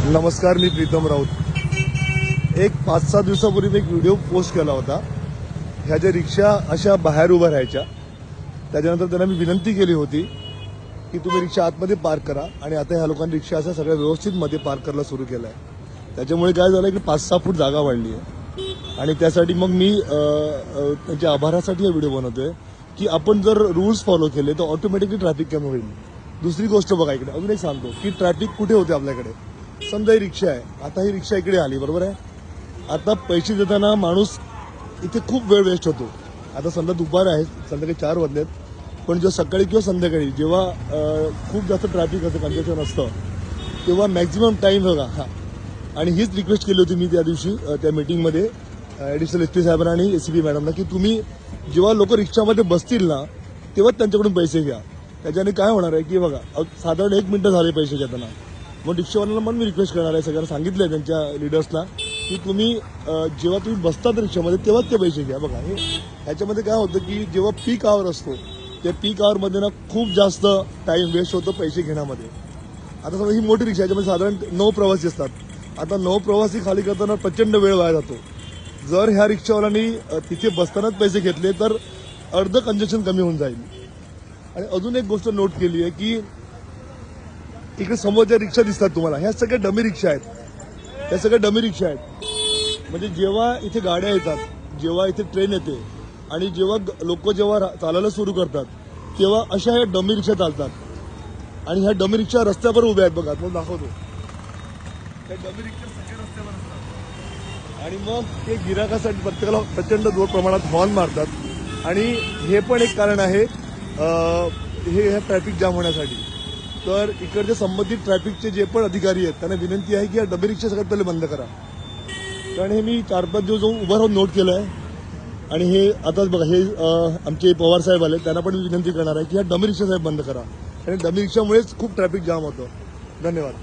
नमस्कार, मी प्रीतम राऊत। एक 5-6 दिवसापूर्वी मी एक व्हिडिओ पोस्ट केला होता। ह्या ज्या रिक्षा अशा बाहेर उभ्या राहायच्या, त्याच्यानंतर त्यांना मी विनंती केली होती की तुम्ही रिक्षा आतमध्ये पार्क करा, आणि आता ह्या लोकांनी रिक्षा अशा सगळ्या व्यवस्थित मध्ये पार्क करायला सुरू केलं आहे। त्याच्यामुळे काय झालं की 5-6 फूट जागा वाढली आहे, आणि त्यासाठी मग मी त्यांच्या आभारासाठी हा व्हिडिओ बनवतोय की आपण जर रूल्स फॉलो केले तर ऑटोमॅटिकली ट्रॅफिक कमी होईल। दुसरी गोष्ट बघा, इकडे अजून एक सांगतो की ट्रॅफिक कुठे होते आपल्याकडे। समजा ही रिक्षा आहे, आता ही रिक्षा इकडे आली, बरोबर आहे। आता पैसे देताना माणूस इथे खूप वेळ वेस्ट होतो। आता समजा दुपार आहे, संध्याकाळी 4 वाजलेत, पण जेव्हा सकाळी किंवा संध्याकाळी जेव्हा खूप जास्त ट्रॅफिक असतं, कंजेशन असतं, तेव्हा मॅक्झिमम टाईम बघा। आणि हीच रिक्वेस्ट केली होती मी त्या दिवशी त्या मीटिंगमध्ये ॲडिशनल एस पी साहेबांना आणि ACP मॅडमना की तुम्ही जेव्हा लोक रिक्षामध्ये बसतील ना, तेव्हा त्यांच्याकडून पैसे घ्या। त्याच्याने काय होणार आहे की बघा, साधारण 1 मिनिटं झाले पैसे घेताना, मग रिक्षावाल्यांना पण मी रिक्वेस्ट करणार आहे, सगळ्यांना सांगितलं आहे त्यांच्या लिडर्सला की तुम्ही जेव्हा तुम्ही बसतात रिक्षामध्ये तेव्हाच ते पैसे घ्या। बघा, ह्याच्यामध्ये काय होतं की जेव्हा पीक आवर असतो, त्या पीक आवरमध्ये ना खूप जास्त टाईम वेस्ट होतो पैसे घेण्यामध्ये। आता समजा ही मोठी रिक्षा, याच्यामध्ये साधारण 9 प्रवासी असतात। आता 9 प्रवासी खाली करताना प्रचंड वेळ वाया जातो। जर ह्या रिक्षावाल्यांनी तिथे बसतानाच पैसे घेतले तर अर्ध कंजेशन कमी होऊन जाईल। आणि अजून एक गोष्ट नोट केली आहे की इकडे समोर ज्या रिक्षा दिसतात तुम्हाला, ह्या सगळ्या डमी रिक्षा आहेत। ह्या सगळ्या डमी रिक्षा आहेत। म्हणजे जेव्हा इथे गाड्या येतात, जेव्हा इथे ट्रेन येते, आणि जेव्हा लोक जेव्हा चालायला सुरू करतात, तेव्हा अशा ह्या डमी रिक्षा चालतात। आणि ह्या डमी रिक्षा रस्त्यावर उभ्या आहेत, बघा तुम्हाला दाखवतो। ह्या डमी रिक्षा सगळ्या रस्त्यावर असतात, आणि मग ते गिराकासाठी प्रत्येकाला प्रचंड जोर प्रमाणात हॉर्न मारतात। आणि हे पण एक कारण आहे हे ट्रॅफिक जाम होण्यासाठी। तर इकडचे संबंधित ट्रॅफिकचे जे पण अधिकारी आहेत त्यांना विनंती आहे की या डबे रिक्षा सगळ्यात पहिले बंद करा, कारण हे मी 4-5 दिवस उभं राहून नोट केलं आहे। आणि हे आताच बघा, हे आमचे पवार साहेब आले, त्यांना पण विनंती करणार आहे की या डमी रिक्षा साहेब बंद करा, आणि डमी रिक्षामुळेच खूप ट्रॅफिक जाम होतं। धन्यवाद।